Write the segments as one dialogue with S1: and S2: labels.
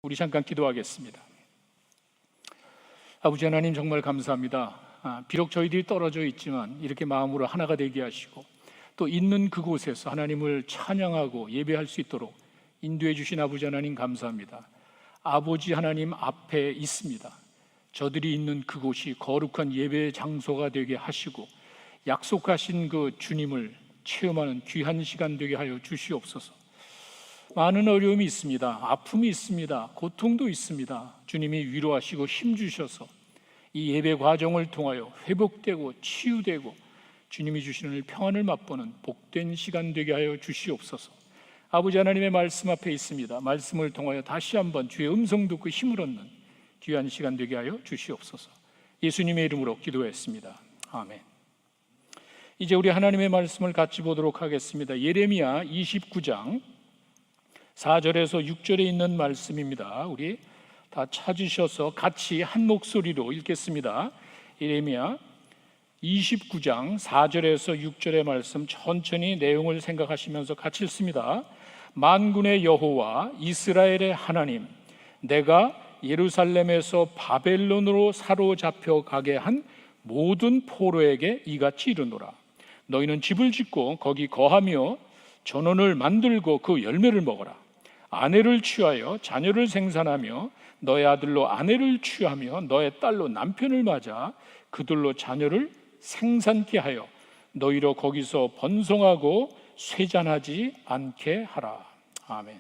S1: 우리 잠깐 기도하겠습니다. 아버지 하나님, 정말 감사합니다. 비록 저희들이 떨어져 있지만 이렇게 마음으로 하나가 되게 하시고 또 있는 그곳에서 하나님을 찬양하고 예배할 수 있도록 인도해 주신 아버지 하나님 감사합니다. 아버지 하나님 앞에 있습니다. 저들이 있는 그곳이 거룩한 예배 장소가 되게 하시고 약속하신 그 주님을 체험하는 귀한 시간 되게 하여 주시옵소서. 많은 어려움이 있습니다. 아픔이 있습니다. 고통도 있습니다. 주님이 위로하시고 힘주셔서 이 예배 과정을 통하여 회복되고 치유되고 주님이 주시는 평안을 맛보는 복된 시간 되게 하여 주시옵소서. 아버지 하나님의 말씀 앞에 있습니다. 말씀을 통하여 다시 한번 주의 음성 듣고 힘을 얻는 귀한 시간 되게 하여 주시옵소서. 예수님의 이름으로 기도했습니다. 아멘. 이제 우리 하나님의 말씀을 같이 보도록 하겠습니다. 예레미야 29장 4절에서 6절에 있는 말씀입니다. 우리 다 찾으셔서 같이 한 목소리로 읽겠습니다. 예레미야 29장 4절에서 6절의 말씀 천천히 내용을 생각하시면서 같이 읽습니다. 만군의 여호와 이스라엘의 하나님, 내가 예루살렘에서 바벨론으로 사로잡혀 가게 한 모든 포로에게 이같이 이르노라. 너희는 집을 짓고 거기 거하며 전원을 만들고 그 열매를 먹어라. 아내를 취하여 자녀를 생산하며 너의 아들로 아내를 취하며 너의 딸로 남편을 맞아 그들로 자녀를 생산케 하여 너희로 거기서 번성하고 쇠잔하지 않게 하라. 아멘.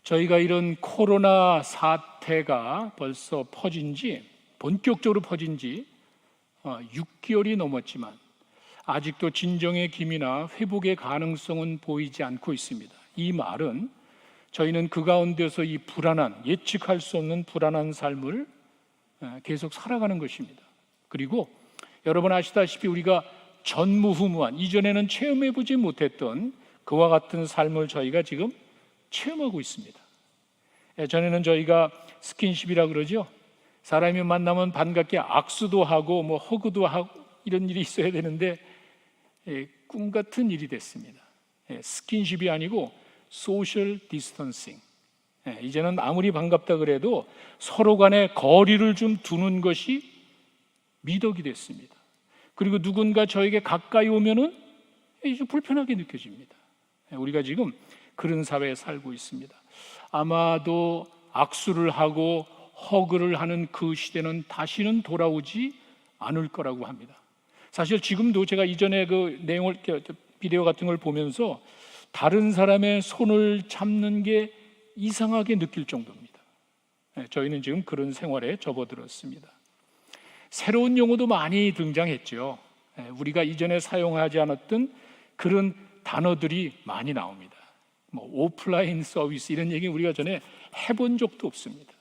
S1: 저희가 이런 코로나 사태가 벌써 본격적으로 퍼진 지 6개월이 넘었지만 아직도 진정의 기미나 회복의 가능성은 보이지 않고 있습니다. 이 말은 저희는 그 가운데서 이 불안한, 예측할 수 없는 불안한 삶을 계속 살아가는 것입니다. 그리고 여러분 아시다시피 우리가 전무후무한, 이전에는 체험해보지 못했던 그와 같은 삶을 저희가 지금 체험하고 있습니다. 예전에는 저희가 스킨십이라 그러죠. 사람이 만나면 반갑게 악수도 하고 허그도 하고 이런 일이 있어야 되는데 꿈 같은 일이 됐습니다. 스킨십이 아니고 소셜 디스턴싱. 이제는 아무리 반갑다 그래도 서로 간에 거리를 좀 두는 것이 미덕이 됐습니다. 그리고 누군가 저에게 가까이 오면은 좀 불편하게 느껴집니다. 우리가 지금 그런 사회에 살고 있습니다. 아마도 악수를 하고 허그를 하는 그 시대는 다시는 돌아오지 않을 거라고 합니다. 사실 지금도 제가 이전에 그 내용을, 비디오 같은 걸 보면서 다른 사람의 손을 잡는 게 이상하게 느낄 정도입니다. 저희는 지금 그런 생활에 접어들었습니다. 새로운 용어도 많이 등장했죠. 우리가 이전에 사용하지 않았던 그런 단어들이 많이 나옵니다. 오프라인 서비스 이런 얘기 우리가 전에 해본 적도 없습니다.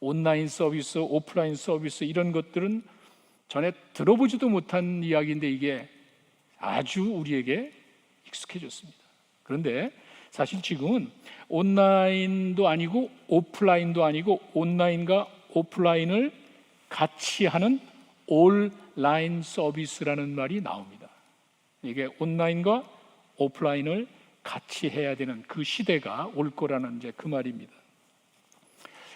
S1: 온라인 서비스, 오프라인 서비스 이런 것들은 전에 들어보지도 못한 이야기인데 이게 아주 우리에게 익숙해졌습니다. 그런데 사실 지금은 온라인도 아니고 오프라인도 아니고 온라인과 오프라인을 같이 하는 온라인 서비스라는 말이 나옵니다. 이게 온라인과 오프라인을 같이 해야 되는 그 시대가 올 거라는 이제 그 말입니다.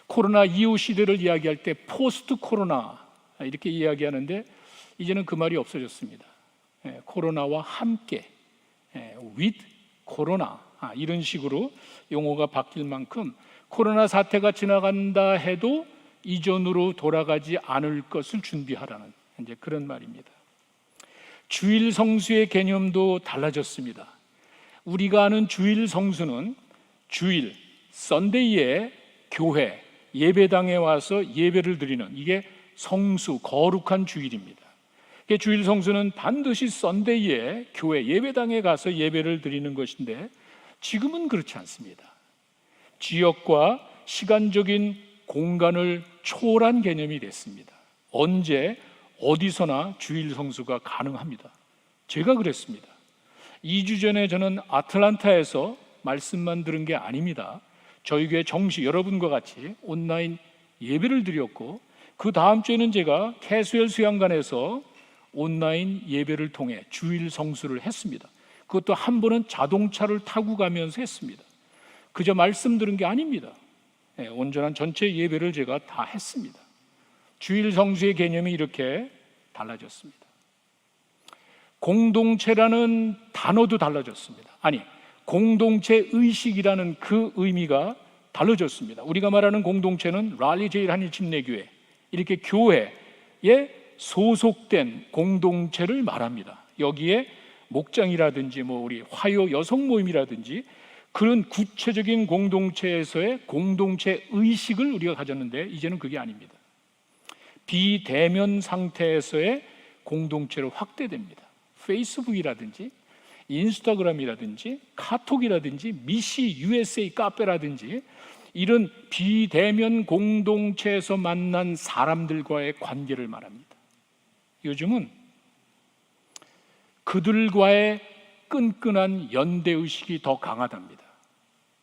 S1: 코로나 이후 시대를 이야기할 때 포스트 코로나 이렇게 이야기하는데 이제는 그 말이 없어졌습니다. 코로나와 함께 with 코로나 이런 식으로 용어가 바뀔 만큼 코로나 사태가 지나간다 해도 이전으로 돌아가지 않을 것을 준비하라는 이제 그런 말입니다. 주일 성수의 개념도 달라졌습니다. 우리가 아는 주일 성수는 주일 썬데이에 교회 예배당에 와서 예배를 드리는 이게 성수, 거룩한 주일입니다. 주일 성수는 반드시 썬데이에 교회 예배당에 가서 예배를 드리는 것인데 지금은 그렇지 않습니다. 지역과 시간적인 공간을 초월한 개념이 됐습니다. 언제 어디서나 주일 성수가 가능합니다. 제가 그랬습니다. 2주 전에 저는 아틀란타에서 말씀만 들은 게 아닙니다. 저희 교회 정식 여러분과 같이 온라인 예배를 드렸고 그 다음 주에는 제가 캐수엘 수양관에서 온라인 예배를 통해 주일 성수를 했습니다. 그것도 한 번은 자동차를 타고 가면서 했습니다. 그저 말씀 들은 게 아닙니다. 온전한 전체 예배를 제가 다 했습니다. 주일 성수의 개념이 이렇게 달라졌습니다. 공동체라는 단어도 달라졌습니다. 아니, 공동체 의식이라는 그 의미가 달라졌습니다. 우리가 말하는 공동체는 랄리 제일 한인 침례교회, 이렇게 교회에 소속된 공동체를 말합니다. 여기에 목장이라든지 우리 화요 여성 모임이라든지 그런 구체적인 공동체에서의 공동체 의식을 우리가 가졌는데, 이제는 그게 아닙니다. 비대면 상태에서의 공동체로 확대됩니다. 페이스북이라든지 인스타그램이라든지 카톡이라든지 미시 USA 카페라든지 이런 비대면 공동체에서 만난 사람들과의 관계를 말합니다. 요즘은 그들과의 끈끈한 연대의식이 더 강하답니다.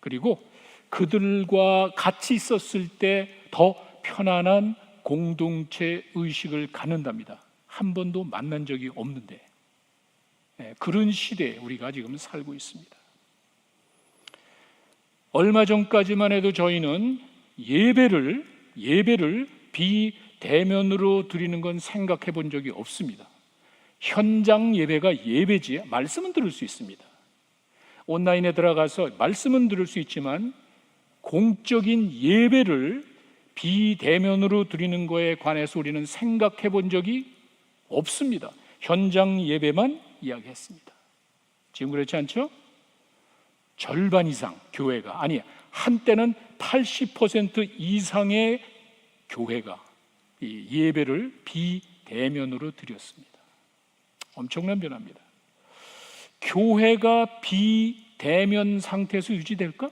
S1: 그리고 그들과 같이 있었을 때 더 편안한 공동체 의식을 갖는답니다. 한 번도 만난 적이 없는데, 그런 시대에 우리가 지금 살고 있습니다. 얼마 전까지만 해도 저희는 예배를 비대면으로 드리는 건 생각해 본 적이 없습니다. 현장 예배가 예배지, 말씀은 들을 수 있습니다. 온라인에 들어가서 말씀은 들을 수 있지만 공적인 예배를 비대면으로 드리는 거에 관해서 우리는 생각해 본 적이 없습니다. 현장 예배만 이야기했습니다. 지금 그렇지 않죠? 절반 이상 교회가, 아니 한때는 80% 이상의 교회가 이 예배를 비대면으로 드렸습니다. 엄청난 변화입니다. 교회가 비대면 상태에서 유지될까?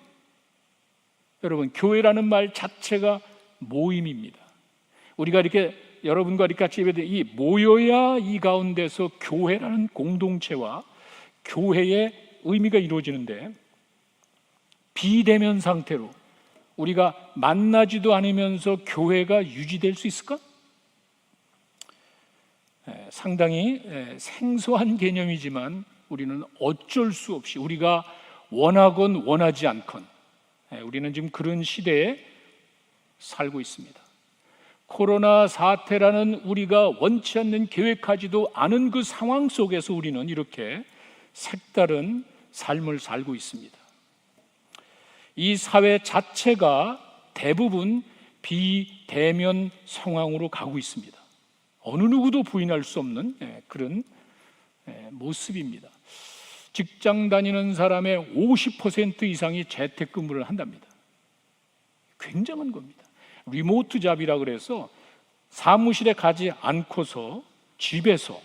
S1: 여러분, 교회라는 말 자체가 모임입니다. 우리가 이렇게 여러분과 이렇게 같이 예배드리 이 모여야 이 가운데서 교회라는 공동체와 교회의 의미가 이루어지는데, 비대면 상태로 우리가 만나지도 않으면서 교회가 유지될 수 있을까? 상당히 생소한 개념이지만 우리는 어쩔 수 없이, 우리가 원하건 원하지 않건 우리는 지금 그런 시대에 살고 있습니다. 코로나 사태라는 우리가 원치 않는, 계획하지도 않은 그 상황 속에서 우리는 이렇게 색다른 삶을 살고 있습니다. 이 사회 자체가 대부분 비대면 상황으로 가고 있습니다. 어느 누구도 부인할 수 없는 그런 모습입니다. 직장 다니는 사람의 50% 이상이 재택근무를 한답니다. 굉장한 겁니다. 리모트 잡이라 그래서 사무실에 가지 않고서 집에서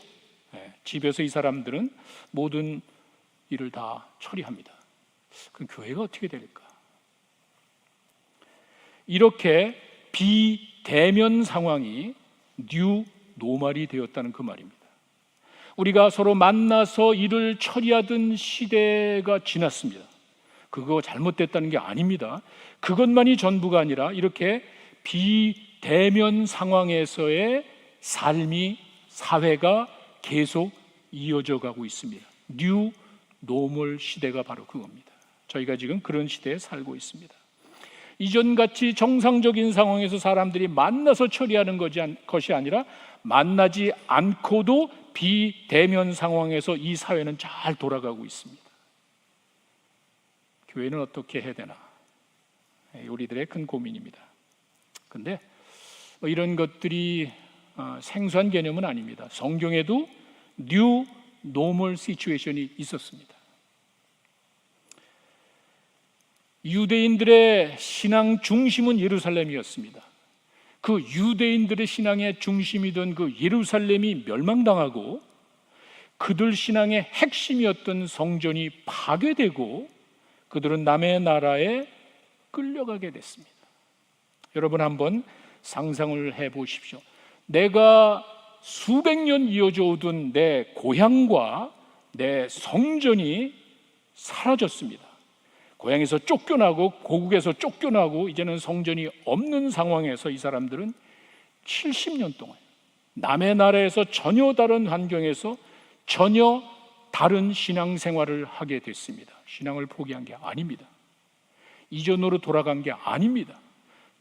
S1: 이 사람들은 모든 일을 다 처리합니다. 그럼 교회가 어떻게 될까? 이렇게 비대면 상황이 뉴 노멀이 되었다는 그 말입니다. 우리가 서로 만나서 일을 처리하던 시대가 지났습니다. 그거 잘못됐다는 게 아닙니다. 그것만이 전부가 아니라 이렇게 비대면 상황에서의 삶이, 사회가 계속 이어져 가고 있습니다. 뉴 노멀 시대가 바로 그겁니다. 저희가 지금 그런 시대에 살고 있습니다. 이전같이 정상적인 상황에서 사람들이 만나서 처리하는 것이 아니라 만나지 않고도 비대면 상황에서 이 사회는 잘 돌아가고 있습니다. 교회는 어떻게 해야 되나? 우리들의 큰 고민입니다. 그런데 이런 것들이 생소한 개념은 아닙니다. 성경에도 뉴 노멀 시츄에이션이 있었습니다. 유대인들의 신앙 중심은 예루살렘이었습니다. 그 유대인들의 신앙의 중심이던 그 예루살렘이 멸망당하고 그들 신앙의 핵심이었던 성전이 파괴되고 그들은 남의 나라에 끌려가게 됐습니다. 여러분 한번 상상을 해보십시오. 내가 수백 년 이어져 오던 내 고향과 내 성전이 사라졌습니다. 고향에서 쫓겨나고 고국에서 쫓겨나고 이제는 성전이 없는 상황에서 이 사람들은 70년 동안 남의 나라에서 전혀 다른 환경에서 전혀 다른 신앙생활을 하게 됐습니다. 신앙을 포기한 게 아닙니다. 이전으로 돌아간 게 아닙니다.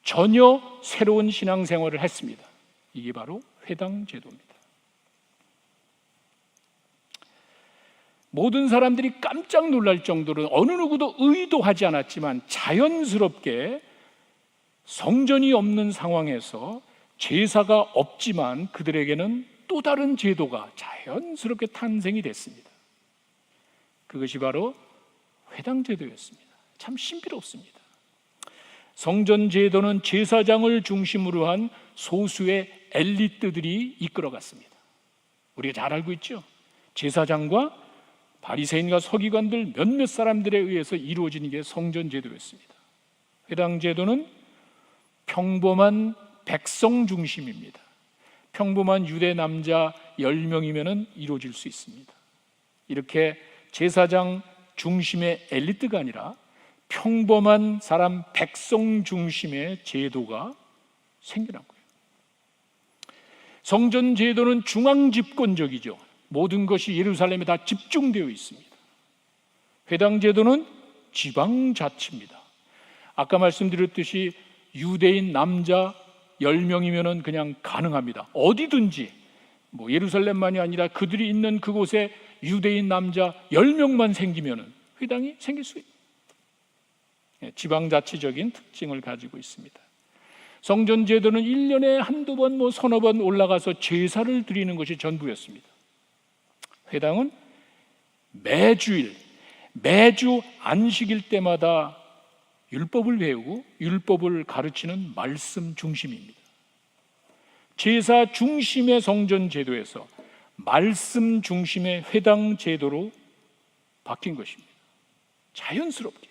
S1: 전혀 새로운 신앙생활을 했습니다. 이게 바로 회당 제도입니다. 모든 사람들이 깜짝 놀랄 정도로 어느 누구도 의도하지 않았지만 자연스럽게 성전이 없는 상황에서 제사가 없지만 그들에게는 또 다른 제도가 자연스럽게 탄생이 됐습니다. 그것이 바로 회당 제도였습니다. 참 신비롭습니다. 성전 제도는 제사장을 중심으로 한 소수의 엘리트들이 이끌어갔습니다. 우리가 잘 알고 있죠? 제사장과 바리새인과 서기관들 몇몇 사람들에 의해서 이루어지는 게 성전 제도였습니다. 회당 제도는 평범한 백성 중심입니다. 평범한 유대 남자 10명이면 이루어질 수 있습니다. 이렇게 제사장 중심의 엘리트가 아니라 평범한 사람 백성 중심의 제도가 생겨난 거예요. 성전 제도는 중앙 집권적이죠. 모든 것이 예루살렘에 다 집중되어 있습니다. 회당 제도는 지방 자치입니다. 아까 말씀드렸듯이 유대인 남자 10명이면 그냥 가능합니다. 어디든지 예루살렘만이 아니라 그들이 있는 그곳에 유대인 남자 10명만 생기면 회당이 생길 수 있습니다. 지방자치적인 특징을 가지고 있습니다. 성전 제도는 1년에 한두 번 서너 번 올라가서 제사를 드리는 것이 전부였습니다. 회당은 매주 안식일 때마다 율법을 배우고 율법을 가르치는 말씀 중심입니다. 제사 중심의 성전 제도에서 말씀 중심의 회당 제도로 바뀐 것입니다. 자연스럽게.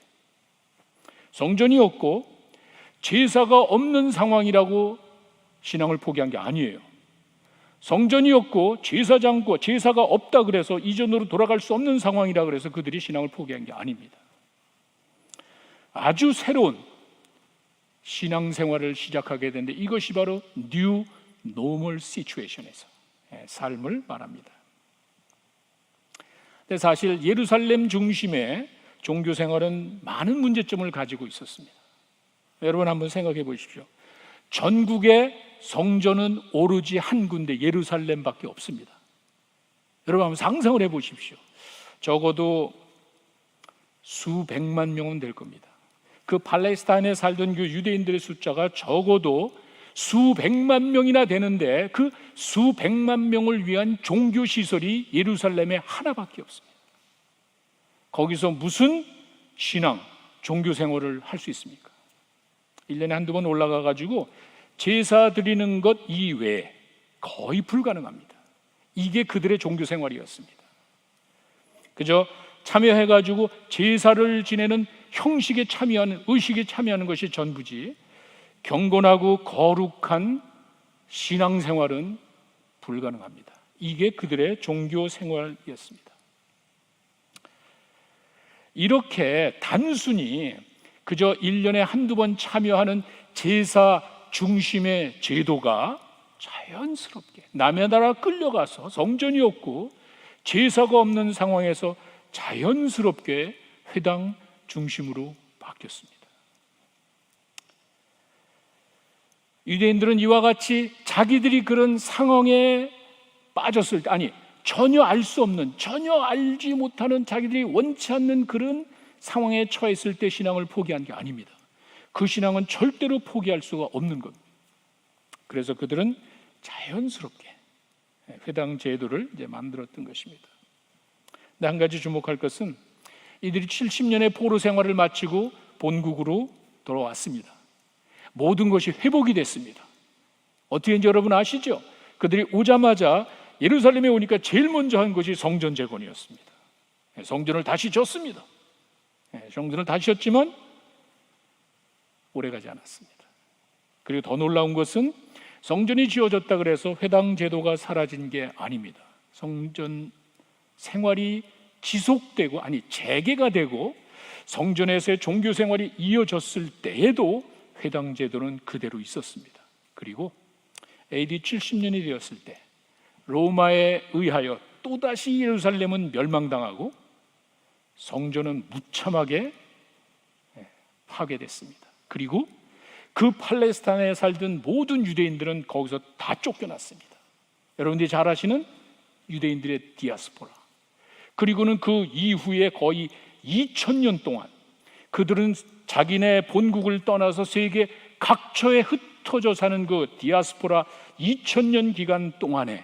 S1: 성전이 없고 제사가 없는 상황이라고 신앙을 포기한 게 아니에요. 성전이 없고 제사가 없다 그래서 이전으로 돌아갈 수 없는 상황이라 그래서 그들이 신앙을 포기한 게 아닙니다. 아주 새로운 신앙생활을 시작하게 되는데 이것이 바로 New Normal Situation에서 삶을 말합니다. 근데 사실 예루살렘 중심의 종교생활은 많은 문제점을 가지고 있었습니다. 여러분 한번 생각해 보십시오. 전국의 성전은 오로지 한 군데 예루살렘밖에 없습니다. 여러분 한번 상상을 해 보십시오. 적어도 수백만 명은 될 겁니다. 그 팔레스타인에 살던 그 유대인들의 숫자가 적어도 수백만 명이나 되는데 그 수백만 명을 위한 종교시설이 예루살렘에 하나밖에 없습니다. 거기서 무슨 신앙, 종교생활을 할 수 있습니까? 1년에 한두 번 올라가 가지고 제사 드리는 것 이외에 거의 불가능합니다. 이게 그들의 종교생활이었습니다. 그저 참여해가지고 제사를 지내는 형식에 참여하는, 의식에 참여하는 것이 전부지 경건하고 거룩한 신앙생활은 불가능합니다. 이게 그들의 종교생활이었습니다. 이렇게 단순히 그저 1년에 한두 번 참여하는 제사 중심의 제도가 자연스럽게 남의 나라 끌려가서 성전이 없고 제사가 없는 상황에서 자연스럽게 회당 중심으로 바뀌었습니다. 유대인들은 이와 같이 자기들이 그런 상황에 빠졌을 때, 전혀 알 수 없는, 전혀 알지 못하는, 자기들이 원치 않는 그런 상황에 처했을 때 신앙을 포기한 게 아닙니다. 그 신앙은 절대로 포기할 수가 없는 겁니다. 그래서 그들은 자연스럽게 회당 제도를 이제 만들었던 것입니다. 근데 한 가지 주목할 것은 이들이 70년의 포로 생활을 마치고 본국으로 돌아왔습니다. 모든 것이 회복이 됐습니다. 어떻게 했는지 여러분 아시죠? 그들이 오자마자 예루살렘에 오니까 제일 먼저 한 것이 성전 재건이었습니다. 성전을 다시 졌습니다. 성전을 다시 졌지만 오래가지 않았습니다. 그리고 더 놀라운 것은 성전이 지어졌다 그래서 회당 제도가 사라진 게 아닙니다. 성전 생활이 지속되고, 재개가 되고 성전에서의 종교 생활이 이어졌을 때에도 회당 제도는 그대로 있었습니다. 그리고 AD 70년이 되었을 때 로마에 의하여 또다시 예루살렘은 멸망당하고 성전은 무참하게 파괴됐습니다. 그리고 그 팔레스타인에 살던 모든 유대인들은 거기서 다 쫓겨났습니다. 여러분들이 잘 아시는 유대인들의 디아스포라. 그리고는 그 이후에 거의 2000년 동안 그들은 자기네 본국을 떠나서 세계 각처에 흩어져 사는 그 디아스포라 2000년 기간 동안에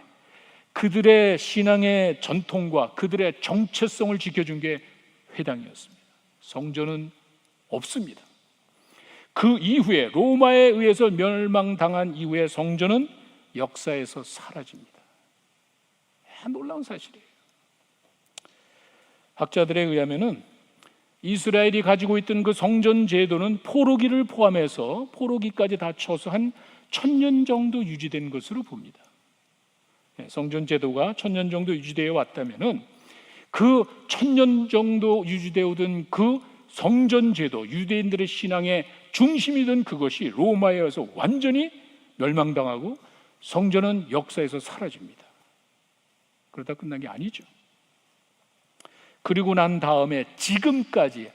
S1: 그들의 신앙의 전통과 그들의 정체성을 지켜준 게 회당이었습니다. 성전은 없습니다. 그 이후에 로마에 의해서 멸망당한 이후에 성전은 역사에서 사라집니다. 놀라운 사실이에요. 학자들에 의하면은 이스라엘이 가지고 있던 그 성전 제도는 포로기를 포함해서 포로기까지 다 쳐서 한 1000년 정도 유지된 것으로 봅니다. 성전 제도가 1000년 정도 유지되어 왔다면은 그 1000년 정도 유지되어 오던 그 성전 제도, 유대인들의 신앙의 중심이던 그것이 로마에 의해서 완전히 멸망당하고 성전은 역사에서 사라집니다. 그러다 끝난 게 아니죠. 그리고 난 다음에 지금까지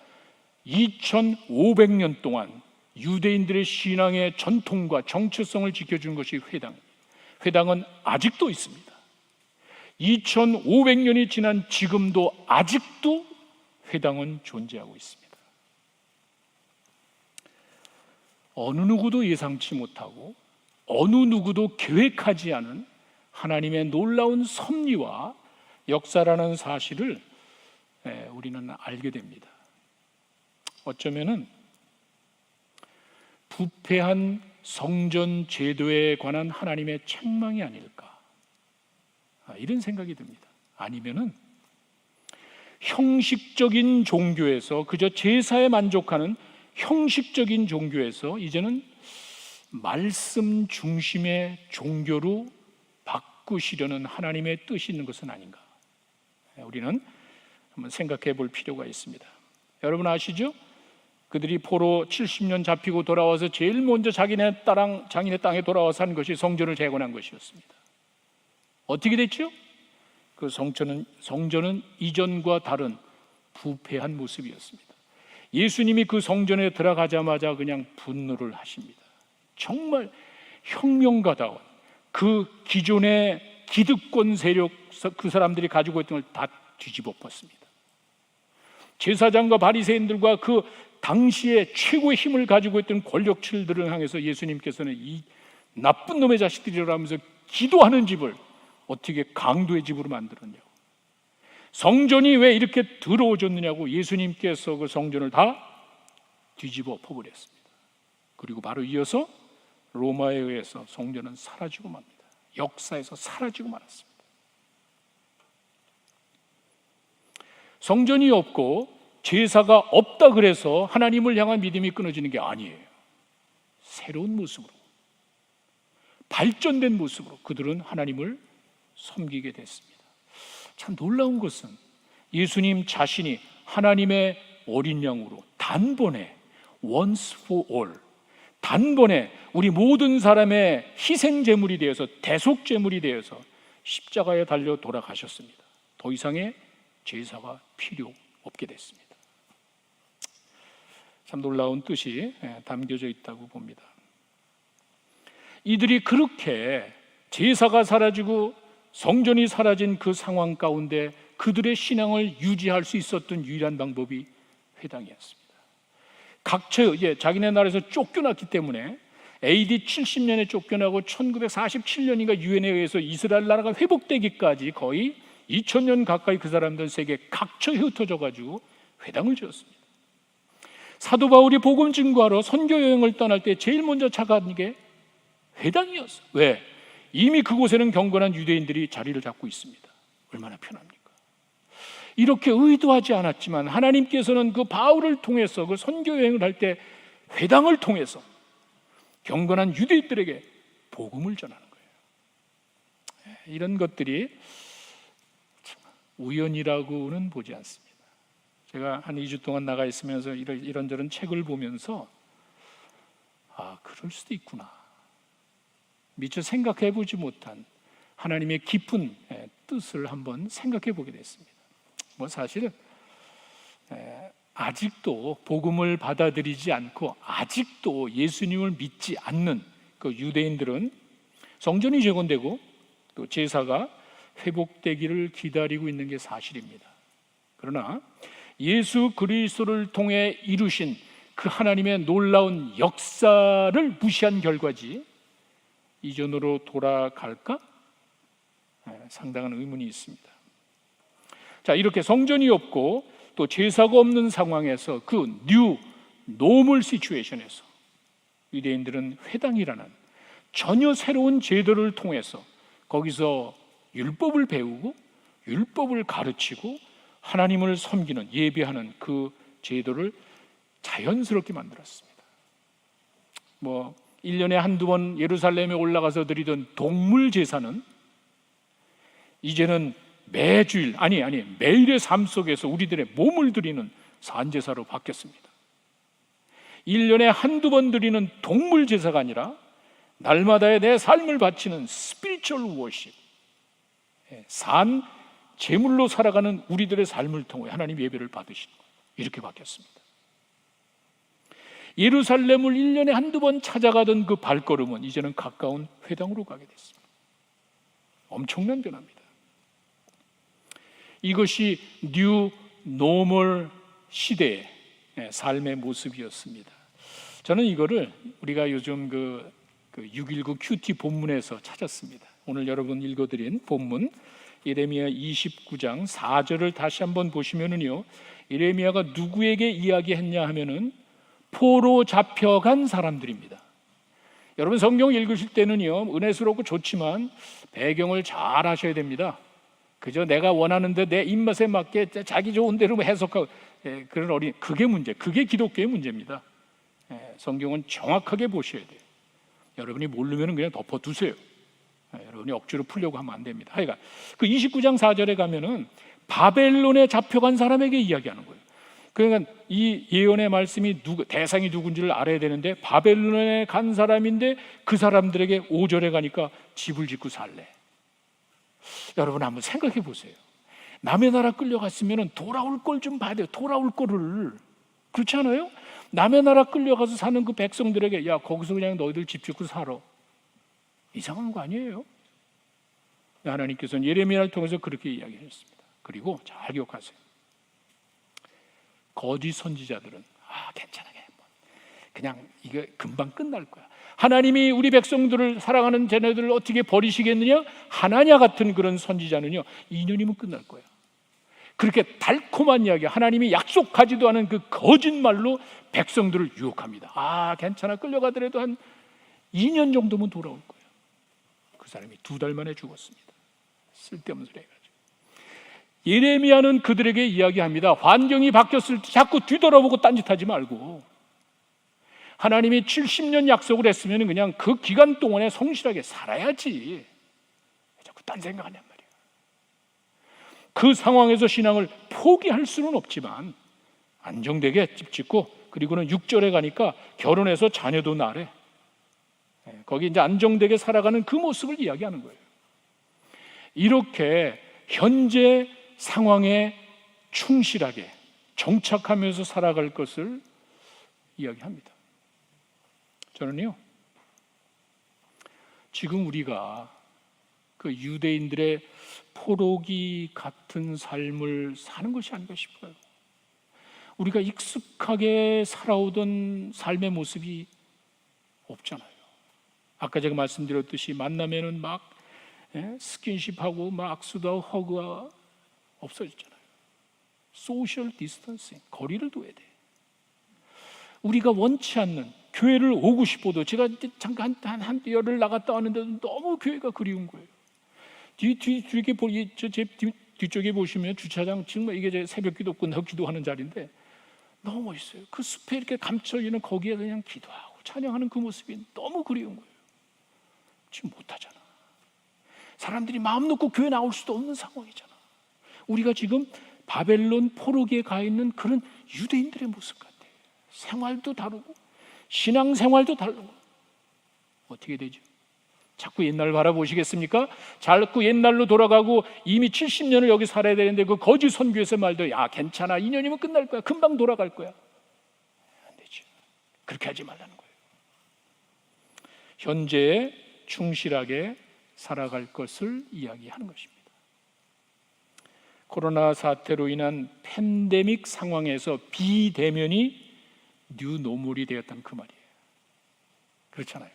S1: 2500년 동안 유대인들의 신앙의 전통과 정체성을 지켜준 것이 회당. 회당은 아직도 있습니다. 2500년이 지난 지금도 아직도 회당은 존재하고 있습니다. 어느 누구도 예상치 못하고 어느 누구도 계획하지 않은 하나님의 놀라운 섭리와 역사라는 사실을 우리는 알게 됩니다. 어쩌면은 부패한 성전 제도에 관한 하나님의 책망이 아닐까, 이런 생각이 듭니다. 아니면은 형식적인 종교에서 그저 제사에 만족하는 형식적인 종교에서 이제는 말씀 중심의 종교로 바꾸시려는 하나님의 뜻이 있는 것은 아닌가, 우리는 한번 생각해 볼 필요가 있습니다. 여러분 아시죠? 그들이 포로 70년 잡히고 돌아와서 제일 먼저 자기네 땅에 돌아와서 한 것이 성전을 재건한 것이었습니다. 어떻게 됐죠? 그 성전은 이전과 다른 부패한 모습이었습니다. 예수님이 그 성전에 들어가자마자 그냥 분노를 하십니다. 정말 혁명가다운 그 기존의 기득권 세력, 그 사람들이 가지고 있던 걸 다 뒤집어 엎었습니다. 제사장과 바리새인들과 그 당시에 최고의 힘을 가지고 있던 권력층들을 향해서 예수님께서는 이 나쁜 놈의 자식들이라 하면서 기도하는 집을 어떻게 강도의 집으로 만들었냐고, 성전이 왜 이렇게 더러워졌느냐고 예수님께서 그 성전을 다 뒤집어 엎어버렸습니다. 그리고 바로 이어서 로마에 의해서 성전은 사라지고 맙니다. 역사에서 사라지고 말았습니다. 성전이 없고 제사가 없다 그래서 하나님을 향한 믿음이 끊어지는 게 아니에요. 새로운 모습으로, 발전된 모습으로 그들은 하나님을 섬기게 됐습니다. 참 놀라운 것은 예수님 자신이 하나님의 어린 양으로 단번에 once for all, 단번에 우리 모든 사람의 희생 제물이 되어서 대속 제물이 되어서 십자가에 달려 돌아가셨습니다. 더 이상의 제사가 필요 없게 됐습니다. 참 놀라운 뜻이 담겨져 있다고 봅니다. 이들이 그렇게 제사가 사라지고 성전이 사라진 그 상황 가운데 그들의 신앙을 유지할 수 있었던 유일한 방법이 회당이었습니다. 각처 자기네 나라에서 쫓겨났기 때문에 AD 70년에 쫓겨나고 1947년인가 유엔에 의해서 이스라엘 나라가 회복되기까지 거의 2000년 가까이 그 사람들 세계 각처에 흩어져 가지고 회당을 지었습니다. 사도 바울이 복음 증거하러 선교 여행을 떠날 때 제일 먼저 찾아간 게 회당이었어요. 왜? 이미 그곳에는 경건한 유대인들이 자리를 잡고 있습니다. 얼마나 편합니까? 이렇게 의도하지 않았지만 하나님께서는 그 바울을 통해서 그 선교 여행을 할 때 회당을 통해서 경건한 유대인들에게 복음을 전하는 거예요. 이런 것들이 우연이라고는 보지 않습니다. 제가 한 2주 동안 나가 있으면서 이런저런 책을 보면서 그럴 수도 있구나, 미처 생각해 보지 못한 하나님의 깊은 뜻을 한번 생각해 보게 됐습니다. 사실은 아직도 복음을 받아들이지 않고 아직도 예수님을 믿지 않는 그 유대인들은 성전이 재건되고 또 제사가 회복되기를 기다리고 있는 게 사실입니다. 그러나 예수 그리스도를 통해 이루신 그 하나님의 놀라운 역사를 무시한 결과지 이전으로 돌아갈까? 상당한 의문이 있습니다. 자, 이렇게 성전이 없고 또 제사가 없는 상황에서 그 뉴 노멀 시츄에이션에서 유대인들은 회당이라는 전혀 새로운 제도를 통해서 거기서 율법을 배우고 율법을 가르치고 하나님을 섬기는 예배하는 그 제도를 자연스럽게 만들었습니다. 1년에 한두 번 예루살렘에 올라가서 드리던 동물 제사는 이제는 매주일 매일의 삶 속에서 우리들의 몸을 드리는 산제사로 바뀌었습니다. 1년에 한두 번 드리는 동물 제사가 아니라 날마다의 내 삶을 바치는 스피리추얼 워십, 산 제물로 살아가는 우리들의 삶을 통해 하나님 예배를 받으시는 거예요. 이렇게 바뀌었습니다. 예루살렘을 1년에 한두 번 찾아가던 그 발걸음은 이제는 가까운 회당으로 가게 됐습니다. 엄청난 변화입니다. 이것이 뉴 노멀 시대의 삶의 모습이었습니다. 저는 이거를 우리가 요즘 그 619 큐티 본문에서 찾았습니다. 오늘 여러분 읽어드린 본문 예레미야 29장 4절을 다시 한번 보시면은요, 예레미야가 누구에게 이야기했냐 하면은 포로 잡혀간 사람들입니다. 여러분 성경 읽으실 때는요, 은혜스럽고 좋지만 배경을 잘 하셔야 됩니다. 그저 내가 원하는데 내 입맛에 맞게 자기 좋은 대로 해석하고 그런 그게 문제, 그게 기독교의 문제입니다. 성경은 정확하게 보셔야 돼요. 여러분이 모르면 그냥 덮어두세요. 여러분이 억지로 풀려고 하면 안 됩니다. 하여간 그 29장 4절에 가면은 바벨론에 잡혀간 사람에게 이야기하는 거예요. 그러니까 이 예언의 말씀이 대상이 누군지를 알아야 되는데 바벨론에 간 사람인데 그 사람들에게 5절에 가니까 집을 짓고 살래. 여러분 한번 생각해 보세요. 남의 나라 끌려갔으면 돌아올 걸 좀 봐야 돼요. 돌아올 거를. 그렇지 않아요? 남의 나라 끌려가서 사는 그 백성들에게 야 거기서 그냥 너희들 집 짓고 살아. 이상한 거 아니에요? 하나님께서는 예레미야를 통해서 그렇게 이야기했습니다. 그리고 잘 기억하세요. 거짓 선지자들은 괜찮아 그냥 이거 금방 끝날 거야. 하나님이 우리 백성들을 사랑하는 쟤네들을 어떻게 버리시겠느냐? 하나냐 같은 그런 선지자는요 2년이면 끝날 거야. 그렇게 달콤한 이야기, 하나님이 약속하지도 않은 그 거짓말로 백성들을 유혹합니다. 괜찮아 끌려가더라도 한 2년 정도면 돌아올 거예요. 그 사람이 2달 만에 죽었습니다. 쓸데없는 소리 해가지고. 예레미야는 그들에게 이야기합니다. 환경이 바뀌었을 때 자꾸 뒤돌아보고 딴짓하지 말고 하나님이 70년 약속을 했으면 그냥 그 기간 동안에 성실하게 살아야지. 자꾸 딴 생각하냔 말이에요. 그 상황에서 신앙을 포기할 수는 없지만 안정되게 집 짓고 그리고는 6절에 가니까 결혼해서 자녀도 낳으래. 거기 이제 안정되게 살아가는 그 모습을 이야기하는 거예요. 이렇게 현재 상황에 충실하게 정착하면서 살아갈 것을 이야기합니다. 저는요, 지금 우리가 그 유대인들의 포로기 같은 삶을 사는 것이 아닌가 싶어요. 우리가 익숙하게 살아오던 삶의 모습이 없잖아요. 아까 제가 말씀드렸듯이 만나면은 막 스킨십하고 막 악수도 하고 허그가 없어졌잖아요. 소셜 디스턴싱, 거리를 둬야 돼. 우리가 원치 않는 교회를 오고 싶어도 제가 잠깐 한 열흘 나갔다 왔는데도 너무 교회가 그리운 거예요. 제 뒤쪽에 보시면 주차장 정말 이게 제 새벽기도 끝나고 기도하는 자리인데 너무 멋있어요. 그 숲에 이렇게 감춰 있는 거기에 그냥 기도하고 찬양하는 그 모습이 너무 그리운 거예요. 지금 못하잖아. 사람들이 마음 놓고 교회 나올 수도 없는 상황이잖아. 우리가 지금 바벨론 포로기에 가 있는 그런 유대인들의 모습 같아요. 생활도 다르고 신앙생활도 다르고 어떻게 되죠? 자꾸 옛날 바라보시겠습니까? 자꾸 옛날로 돌아가고 이미 70년을 여기 살아야 되는데 그 거짓 선교에서 말도 야 괜찮아 2년이면 끝날 거야 금방 돌아갈 거야. 안 되죠. 그렇게 하지 말라는 거예요. 현재에 충실하게 살아갈 것을 이야기하는 것입니다. 코로나 사태로 인한 팬데믹 상황에서 비대면이 뉴노멀이 되었다는 그 말이에요. 그렇잖아요.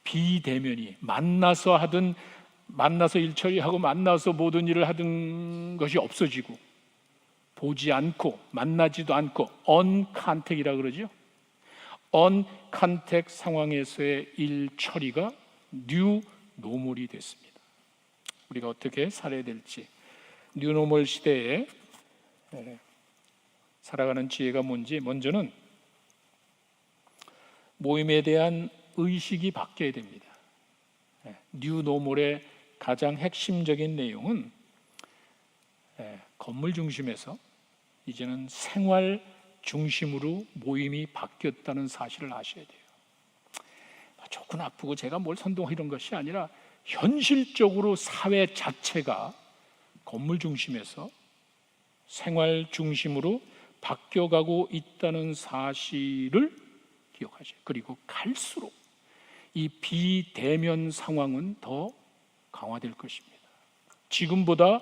S1: 비대면이 만나서 일처리하고 만나서 모든 일을 하던 것이 없어지고 보지 않고 만나지도 않고 언컨택이라 그러죠. 언컨택 상황에서의 일처리가 뉴노멀이 됐습니다. 우리가 어떻게 살아야 될지 뉴노멀 시대에 살아가는 지혜가 뭔지 먼저는 모임에 대한 의식이 바뀌어야 됩니다. 뉴노멀의 가장 핵심적인 내용은 건물 중심에서 이제는 생활 중심으로 모임이 바뀌었다는 사실을 아셔야 돼요. 좋고 나쁘고 제가 뭘 선동하는 이런 것이 아니라 현실적으로 사회 자체가 건물 중심에서 생활 중심으로 바뀌어가고 있다는 사실을 기억하세요. 그리고 갈수록 이 비대면 상황은 더 강화될 것입니다. 지금보다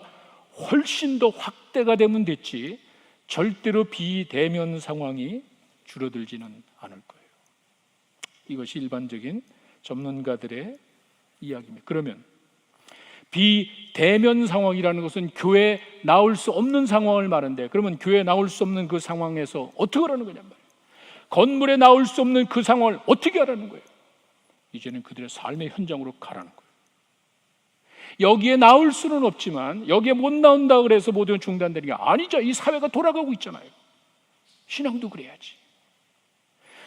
S1: 훨씬 더 확대가 되면 됐지 절대로 비대면 상황이 줄어들지는 않을 거예요. 이것이 일반적인 전문가들의 이야기입니다. 그러면 비대면 상황이라는 것은 교회에 나올 수 없는 상황을 말하는데 그러면 교회에 나올 수 없는 그 상황에서 어떻게 하라는 거냔 말이에요. 건물에 나올 수 없는 그 상황을 어떻게 하라는 거예요. 이제는 그들의 삶의 현장으로 가라는 거예요. 여기에 나올 수는 없지만 여기에 못 나온다 그래서 모든 중단되는 게 아니죠. 이 사회가 돌아가고 있잖아요. 신앙도 그래야지.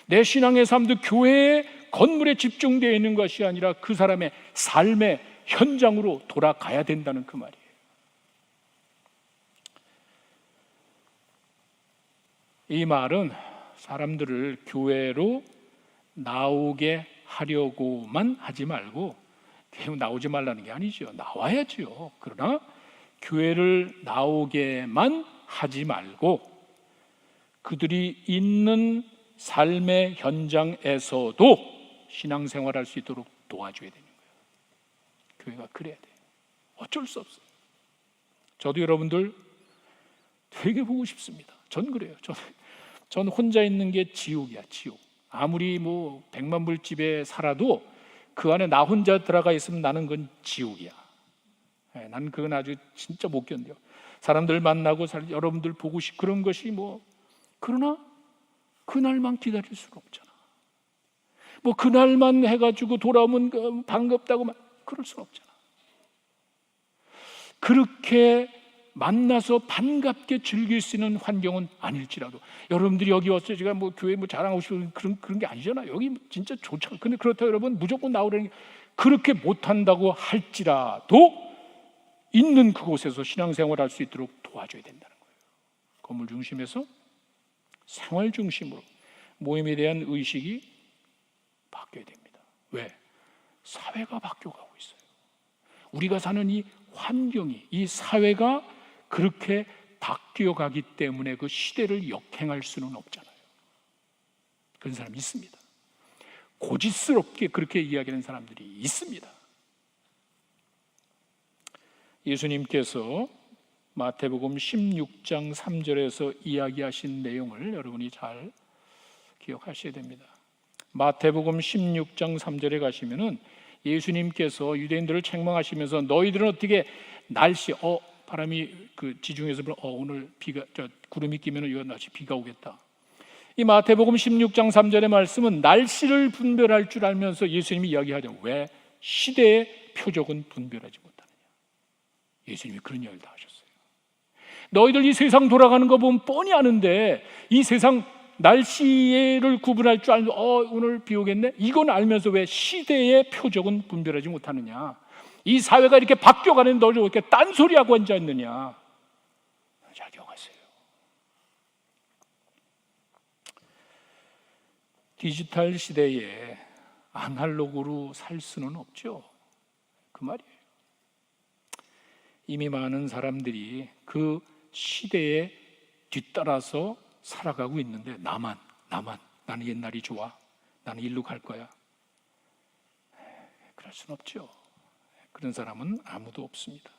S1: 내 신앙의 삶도 교회의 건물에 집중되어 있는 것이 아니라 그 사람의 삶의 현장으로 돌아가야 된다는 그 말이에요. 이 말은 사람들을 교회로 나오게 하려고만 하지 말고 교회 나오지 말라는 게 아니죠. 나와야죠. 그러나 교회를 나오게만 하지 말고 그들이 있는 삶의 현장에서도 신앙생활할 수 있도록 도와줘야 되는 거예요. 교회가 그래야 돼요. 어쩔 수 없어요. 저도 여러분들 되게 보고 싶습니다. 전 그래요. 전 혼자 있는 게 지옥이야, 지옥. 아무리 100만 불 집에 살아도 그 안에 나 혼자 들어가 있으면 나는 그건 지옥이야. 나는 그건 아주 진짜 못 견뎌. 사람들 만나고 여러분들 보고 싶고 그런 것이 그러나 그날만 기다릴 수는 없잖아. 그날만 해가지고 돌아오면 반갑다고 그럴 수는 없잖아. 그렇게 만나서 반갑게 즐길 수 있는 환경은 아닐지라도 여러분들이 여기 와서 제가 교회 자랑하고 싶은 그런 게 아니잖아요. 여기 진짜 좋잖아요. 근데 그렇다고 여러분 무조건 나오라는 게 그렇게 못한다고 할지라도 있는 그곳에서 신앙생활할 수 있도록 도와줘야 된다는 거예요. 건물 중심에서 생활 중심으로 모임에 대한 의식이 바뀌어야 됩니다. 왜? 사회가 바뀌어가고 있어요. 우리가 사는 이 환경이, 이 사회가 그렇게 바뀌어가기 때문에 그 시대를 역행할 수는 없잖아요. 그런 사람이 있습니다. 고집스럽게 그렇게 이야기하는 사람들이 있습니다. 예수님께서 마태복음 16장 3절에서 이야기하신 내용을 여러분이 잘 기억하셔야 됩니다. 마태복음 16장 3절에 가시면은 예수님께서 유대인들을 책망하시면서 너희들은 어떻게 바람이 지중해에서 오늘 구름이 끼면 이거 날씨 비가 오겠다. 이 마태복음 16장 3절의 말씀은 날씨를 분별할 줄 알면서 예수님이 이야기하죠. 왜 시대의 표적은 분별하지 못하느냐. 예수님이 그런 이야기를 다 하셨어요. 너희들 이 세상 돌아가는 거 보면 뻔히 아는데 이 세상 날씨를 구분할 줄 알면 오늘 비 오겠네? 이건 알면서 왜 시대의 표적은 분별하지 못하느냐. 이 사회가 이렇게 바뀌어가는데 너희들 왜 이렇게 딴소리하고 앉아있느냐. 잘 기억하세요. 디지털 시대에 아날로그로 살 수는 없죠. 그 말이에요. 이미 많은 사람들이 그 시대에 뒤따라서 살아가고 있는데 나는 옛날이 좋아, 나는 일로 갈 거야. 그럴 순 없죠. 그런 사람은 아무도 없습니다.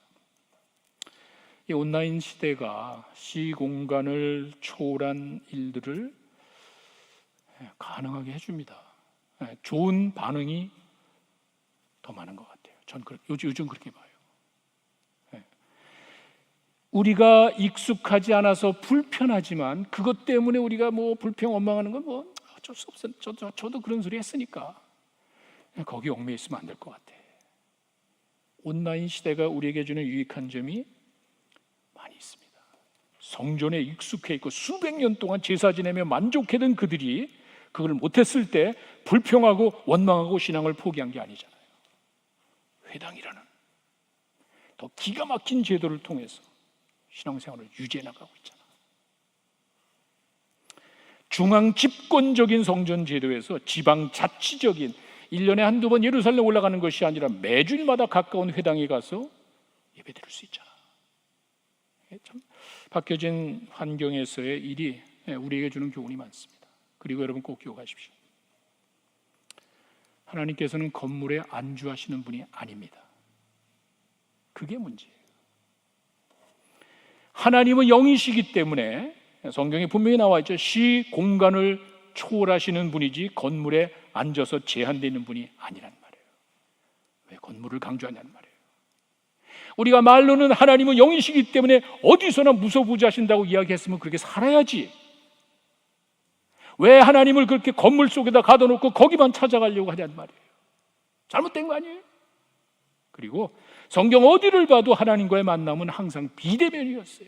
S1: 이 온라인 시대가 시공간을 초월한 일들을 가능하게 해줍니다. 좋은 반응이 더 많은 것 같아요. 전 요즘 그렇게 봐요. 우리가 익숙하지 않아서 불편하지만 그것 때문에 우리가 불평 원망하는 건 어쩔 수 없어요. 저도 그런 소리 했으니까 거기 얽매여 있으면 안 될 것 같아. 온라인 시대가 우리에게 주는 유익한 점이 많이 있습니다. 성전에 익숙해 있고 수백 년 동안 제사 지내며 만족했던 그들이 그걸 못했을 때 불평하고 원망하고 신앙을 포기한 게 아니잖아요. 회당이라는 더 기가 막힌 제도를 통해서 신앙생활을 유지해 나가고 있잖아. 중앙 집권적인 성전 제도에서 지방 자치적인 1년에 한두 번 예루살렘 올라가는 것이 아니라 매주일마다 가까운 회당에 가서 예배드릴 수 있잖아. 참 바뀌어진 환경에서의 일이 우리에게 주는 교훈이 많습니다. 그리고 여러분 꼭 기억하십시오. 하나님께서는 건물에 안주하시는 분이 아닙니다. 그게 문제예요. 하나님은 영이시기 때문에 성경에 분명히 나와 있죠. 시 공간을 초월하시는 분이지 건물에 앉아서 제한되어 있는 분이 아니란 말이에요. 왜 건물을 강조하냐는 말이에요. 우리가 말로는 하나님은 영이시기 때문에 어디서나 무소부지하신다고 이야기했으면 그렇게 살아야지. 왜 하나님을 그렇게 건물 속에다 가둬놓고 거기만 찾아가려고 하냐는 말이에요. 잘못된 거 아니에요? 그리고 성경 어디를 봐도 하나님과의 만남은 항상 비대면이었어요.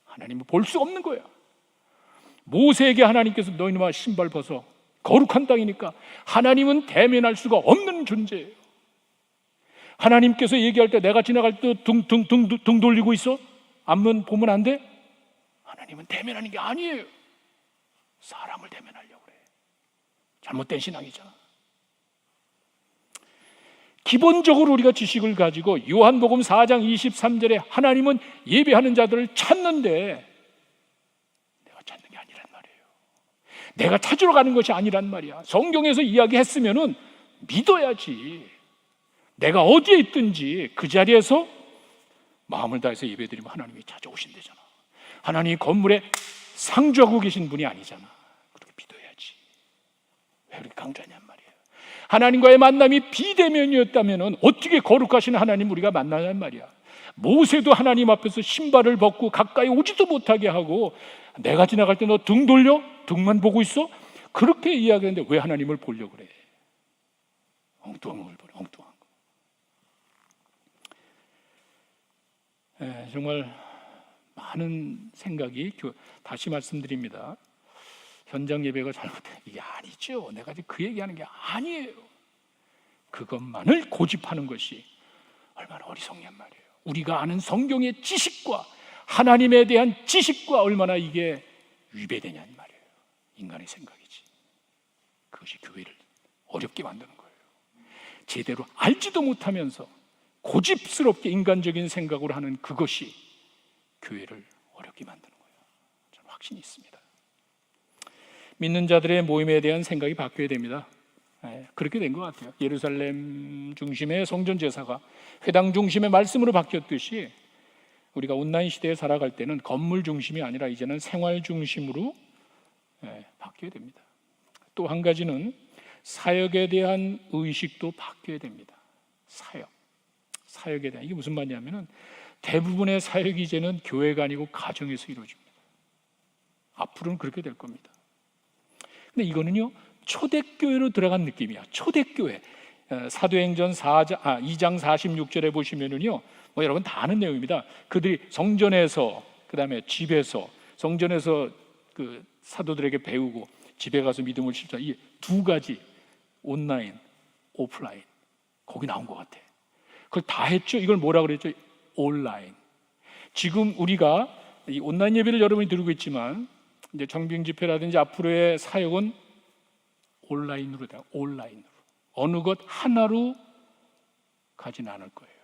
S1: 하나님을 볼 수 없는 거야. 모세에게 하나님께서 너희놈아 신발 벗어, 거룩한 땅이니까. 하나님은 대면할 수가 없는 존재예요. 하나님께서 얘기할 때 내가 지나갈 때 등 돌리고 있어? 앞면 보면 안 돼? 하나님은 대면하는 게 아니에요. 사람을 대면하려고 그래. 잘못된 신앙이잖아. 기본적으로 우리가 지식을 가지고 요한복음 4장 23절에 하나님은 예배하는 자들을 찾는데 내가 찾는 게 아니란 말이에요. 내가 찾으러 가는 것이 아니란 말이야. 성경에서 이야기했으면은 믿어야지. 내가 어디에 있든지 그 자리에서 마음을 다해서 예배드리면 하나님이 찾아오신대잖아. 하나님이 건물에 상주하고 계신 분이 아니잖아. 그렇게 믿어야지. 왜 그렇게 강조하냔 말이에요. 하나님과의 만남이 비대면이었다면 어떻게 거룩하신 하나님 우리가 만나냔 말이야. 모세도 하나님 앞에서 신발을 벗고 가까이 오지도 못하게 하고 내가 지나갈 때 너 등 돌려? 등만 보고 있어? 그렇게 이야기하는데 왜 하나님을 보려고 그래? 엉뚱한 걸 보래. 엉뚱한 거. 정말 많은 생각이, 다시 말씀드립니다. 현장 예배가 잘못된 이게 아니죠. 내가 지금 그 얘기하는 게 아니에요. 그것만을 고집하는 것이 얼마나 어리석냔 말이에요. 우리가 아는 성경의 지식과 하나님에 대한 지식과 얼마나 이게 위배되냐는 말이에요. 인간의 생각이지. 그것이 교회를 어렵게 만드는 거예요. 제대로 알지도 못하면서 고집스럽게 인간적인 생각으로 하는 그것이 교회를 어렵게 만드는 거예요. 저는 확신이 있습니다. 믿는 자들의 모임에 대한 생각이 바뀌어야 됩니다. 그렇게 된 것 같아요. 예루살렘 중심의 성전 제사가 회당 중심의 말씀으로 바뀌었듯이 우리가 온라인 시대에 살아갈 때는 건물 중심이 아니라 이제는 생활 중심으로 바뀌어야 됩니다. 또 한 가지는 사역에 대한 의식도 바뀌어야 됩니다. 사역에 대한, 이게 무슨 말이냐면은 대부분의 사역이 이제는 교회가 아니고 가정에서 이루어집니다. 앞으로는 그렇게 될 겁니다. 근데 이거는요, 초대교회로 들어간 느낌이야. 초대교회. 사도행전 2장 46절에 보시면은요, 여러분 다 아는 내용입니다. 그들이 성전에서, 그 다음에 집에서, 성전에서 그 사도들에게 배우고 집에 가서 믿음을 실천, 이 두 가지, 온라인, 오프라인, 거기 나온 것 같아. 그걸 다 했죠. 이걸 뭐라 그랬죠? 온라인. 지금 우리가 이 온라인 예배를 여러분이 드리고 있지만 이제 정병 집회라든지 앞으로의 사역은 온라인으로 돼요. 온라인으로. 어느 것 하나로 가진 않을 거예요.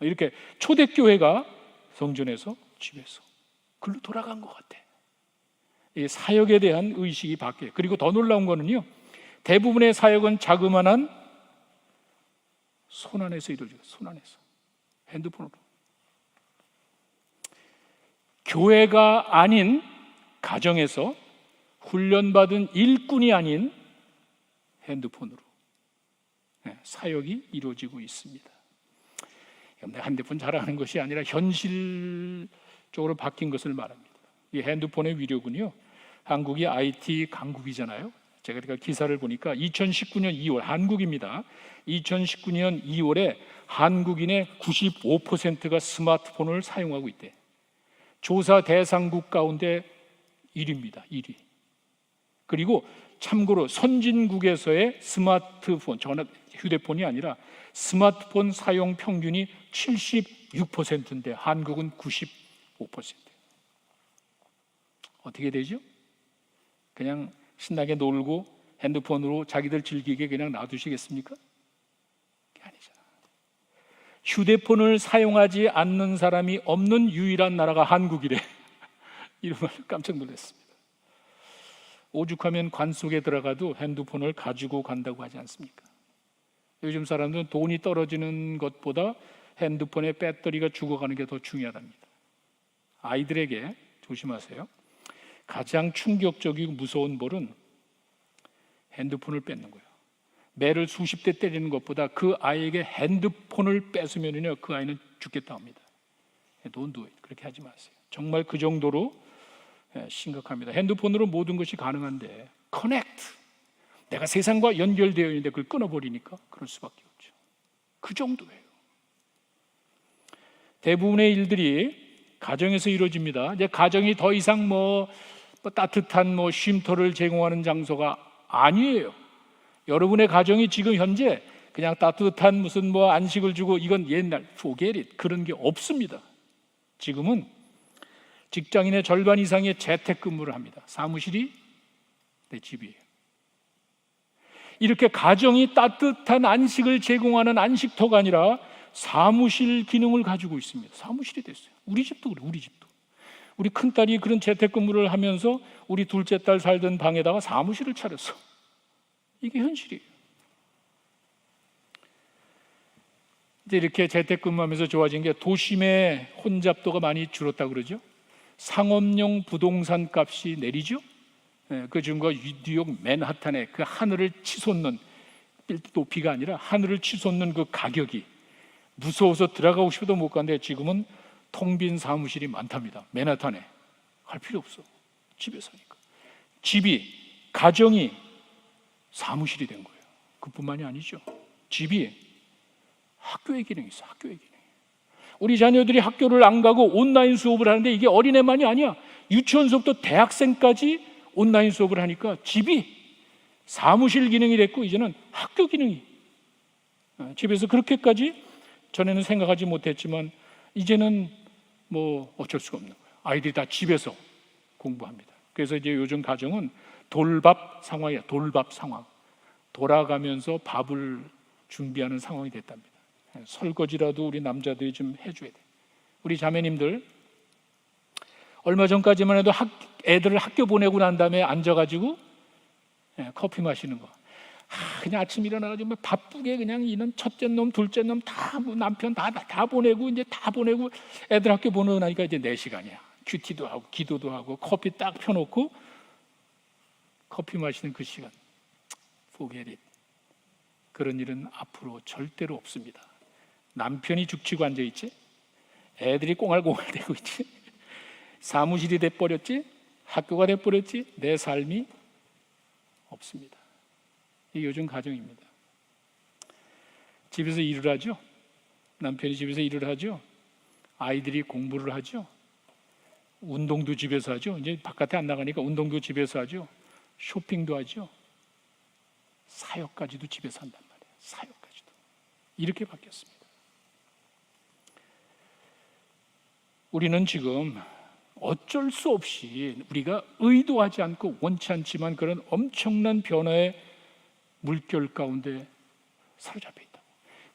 S1: 이렇게 초대교회가 성전에서 집에서 글로 돌아간 것 같아. 이 사역에 대한 의식이 바뀌어요. 그리고 더 놀라운 거는요, 대부분의 사역은 자그마한 손 안에서 이루어져요. 손 안에서, 핸드폰으로. 교회가 아닌 가정에서 훈련받은 일꾼이 아닌 핸드폰으로 사역이 이루어지고 있습니다. 핸드폰 잘하는 것이 아니라 현실적으로 바뀐 것을 말합니다. 이 핸드폰의 위력은요, 한국이 IT 강국이잖아요. 제가 기사를 보니까 2019년 2월, 한국입니다. 2019년 2월에 한국인의 95%가 스마트폰을 사용하고 있대. 조사 대상국 가운데 1위입니다. 1위. 그리고 참고로 선진국에서의 스마트폰, 전화, 휴대폰이 아니라 스마트폰 사용 평균이 76%인데 한국은 95%. 어떻게 되죠? 그냥 신나게 놀고 핸드폰으로 자기들 즐기게 그냥 놔두시겠습니까? 그게 아니잖아. 휴대폰을 사용하지 않는 사람이 없는 유일한 나라가 한국이래. 이런 말 깜짝 놀랐습니다. 오죽하면 관 속에 들어가도 핸드폰을 가지고 간다고 하지 않습니까? 요즘 사람들은 돈이 떨어지는 것보다 핸드폰의 배터리가 죽어가는 게 더 중요하답니다. 아이들에게 조심하세요. 가장 충격적이고 무서운 벌은 핸드폰을 뺏는 거예요. 매를 수십 대 때리는 것보다 그 아이에게 핸드폰을 뺏으면요, 그 아이는 죽겠다 합니다. Don't do it. 그렇게 하지 마세요. 정말 그 정도로 심각합니다. 핸드폰으로 모든 것이 가능한데 커넥트, 내가 세상과 연결되어 있는데 그걸 끊어버리니까 그럴 수밖에 없죠. 그 정도예요. 대부분의 일들이 가정에서 이루어집니다. 이제 가정이 더 이상 따뜻한 쉼터를 제공하는 장소가 아니에요. 여러분의 가정이 지금 현재 그냥 따뜻한 무슨 안식을 주고 이건 옛날 forget it, 그런 게 없습니다. 지금은 직장인의 절반 이상의 재택근무를 합니다. 사무실이 내 집이에요. 이렇게 가정이 따뜻한 안식을 제공하는 안식터가 아니라 사무실 기능을 가지고 있습니다. 사무실이 됐어요. 우리 집도 그래, 우리 집도. 우리 큰딸이 그런 재택근무를 하면서 우리 둘째 딸 살던 방에다가 사무실을 차렸어. 이게 현실이에요. 이제 이렇게 재택근무하면서 좋아진 게 도심의 혼잡도가 많이 줄었다고 그러죠. 상업용 부동산 값이 내리죠. 그 중과 뉴욕 맨하탄의 그 하늘을 치솟는, 높이가 아니라 하늘을 치솟는 그 가격이 무서워서 들어가고 싶어도 못 가는데 지금은 텅 빈 사무실이 많답니다. 맨하탄에. 갈 필요 없어. 집에 사니까. 집이, 가정이 사무실이 된 거예요. 그뿐만이 아니죠. 집이 학교의 기능이 있어. 학교의 기능. 우리 자녀들이 학교를 안 가고 온라인 수업을 하는데 이게 어린애만이 아니야. 유치원 수업도 대학생까지 온라인 수업을 하니까 집이 사무실 기능이 됐고 이제는 학교 기능이, 집에서 그렇게까지 전에는 생각하지 못했지만 이제는 어쩔 수가 없는 거예요. 아이들이 다 집에서 공부합니다. 그래서 이제 요즘 가정은 돌밥 상황이야. 돌밥 상황. 돌아가면서 밥을 준비하는 상황이 됐답니다. 설거지라도 우리 남자들이 좀 해줘야 돼. 우리 자매님들 얼마 전까지만 해도 애들을 학교 보내고 난 다음에 앉아가지고 커피 마시는 거. 그냥 아침 일어나가지고 바쁘게 그냥 이는 첫째 놈, 둘째 놈 다 남편 다 보내고 이제 다 보내고 애들 학교 보내고 나니까 이제 4시간이야. 큐티도 하고 기도도 하고 커피 딱 펴놓고 커피 마시는 그 시간. Forget it. 그런 일은 앞으로 절대로 없습니다. 남편이 죽치고 앉아있지, 애들이 꽁알꽁알대고 있지, 사무실이 돼버렸지, 학교가 돼버렸지, 내 삶이 없습니다. 이게 요즘 가정입니다. 집에서 일을 하죠. 남편이 집에서 일을 하죠. 아이들이 공부를 하죠. 운동도 집에서 하죠. 이제 바깥에 안 나가니까 운동도 집에서 하죠. 쇼핑도 하죠. 사역까지도 집에서 한단 말이에요. 사역까지도. 이렇게 바뀌었습니다. 우리는 지금 어쩔 수 없이 우리가 의도하지 않고 원치 않지만 그런 엄청난 변화의 물결 가운데 사로잡혀 있다.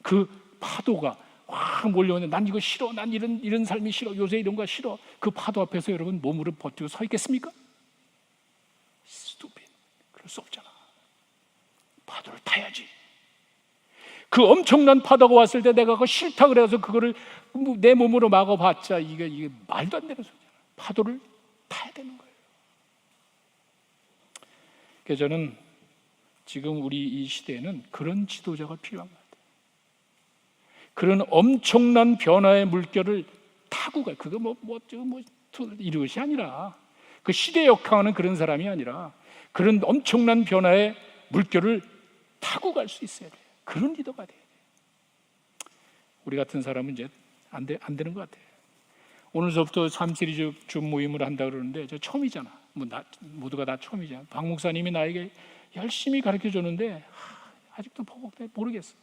S1: 그 파도가 확 몰려오는데 난 이거 싫어, 난 이런 삶이 싫어, 요새 이런 거 싫어. 그 파도 앞에서 여러분 몸으로 버티고 서 있겠습니까? 스투핏. 그럴 수 없잖아. 파도를 타야지. 그 엄청난 파도가 왔을 때 내가 그거 싫다 그래서 그거를 내 몸으로 막아봤자 이게 말도 안 되는 소리잖아. 파도를 타야 되는 거예요. 그래서 저는 지금 우리 이 시대에는 그런 지도자가 필요한 것 같아요. 그런 엄청난 변화의 물결을 타고 가. 그거 이것이 아니라, 그 시대 역항하는 그런 사람이 아니라 그런 엄청난 변화의 물결을 타고 갈 수 있어야 돼요. 그런 리더가 돼야 돼요. 우리 같은 사람은 이제 안 되는 것 같아요. 오늘서부터 3시리즈 줌 모임을 한다 그러는데 저 처음이잖아. 모두가 다 처음이잖아. 박 목사님이 나에게 열심히 가르쳐 줬는데 아직도 모르겠어.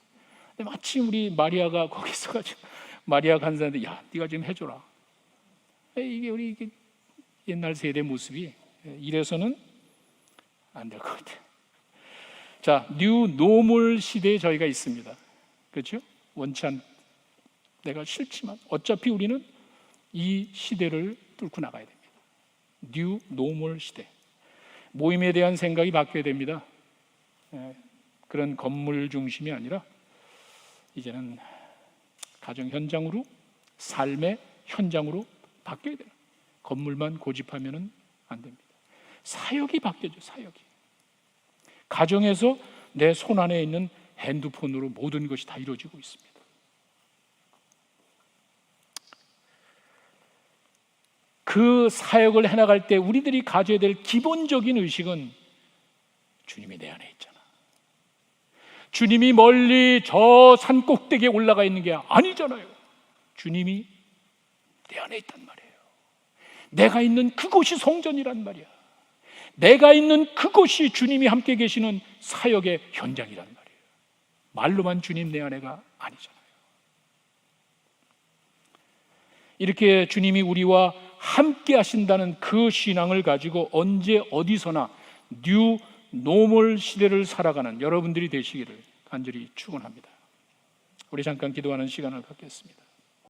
S1: 근데 마침 우리 마리아가 거기 있어가지고 마리아 간사한테 야, 네가 좀 해줘라. 이게 옛날 세대 모습이 이래서는 안 될 것 같아요. 자, 뉴 노멀 시대에 저희가 있습니다. 그렇죠? 원치 않, 내가 싫지만 어차피 우리는 이 시대를 뚫고 나가야 됩니다. 뉴 노멀 시대. 모임에 대한 생각이 바뀌어야 됩니다. 그런 건물 중심이 아니라 이제는 가정 현장으로, 삶의 현장으로 바뀌어야 돼요. 건물만 고집하면 안 됩니다. 사역이 바뀌어져. 사역이. 가정에서 내 손 안에 있는 핸드폰으로 모든 것이 다 이루어지고 있습니다. 그 사역을 해나갈 때 우리들이 가져야 될 기본적인 의식은 주님이 내 안에 있잖아. 주님이 멀리 저 산 꼭대기에 올라가 있는 게 아니잖아요. 주님이 내 안에 있단 말이에요. 내가 있는 그곳이 성전이란 말이야. 내가 있는 그곳이 주님이 함께 계시는 사역의 현장이란 말이에요. 말로만 주님 내 안에가 아니잖아요. 이렇게 주님이 우리와 함께 하신다는 그 신앙을 가지고 언제 어디서나 뉴 노멀 시대를 살아가는 여러분들이 되시기를 간절히 축원합니다. 우리 잠깐 기도하는 시간을 갖겠습니다.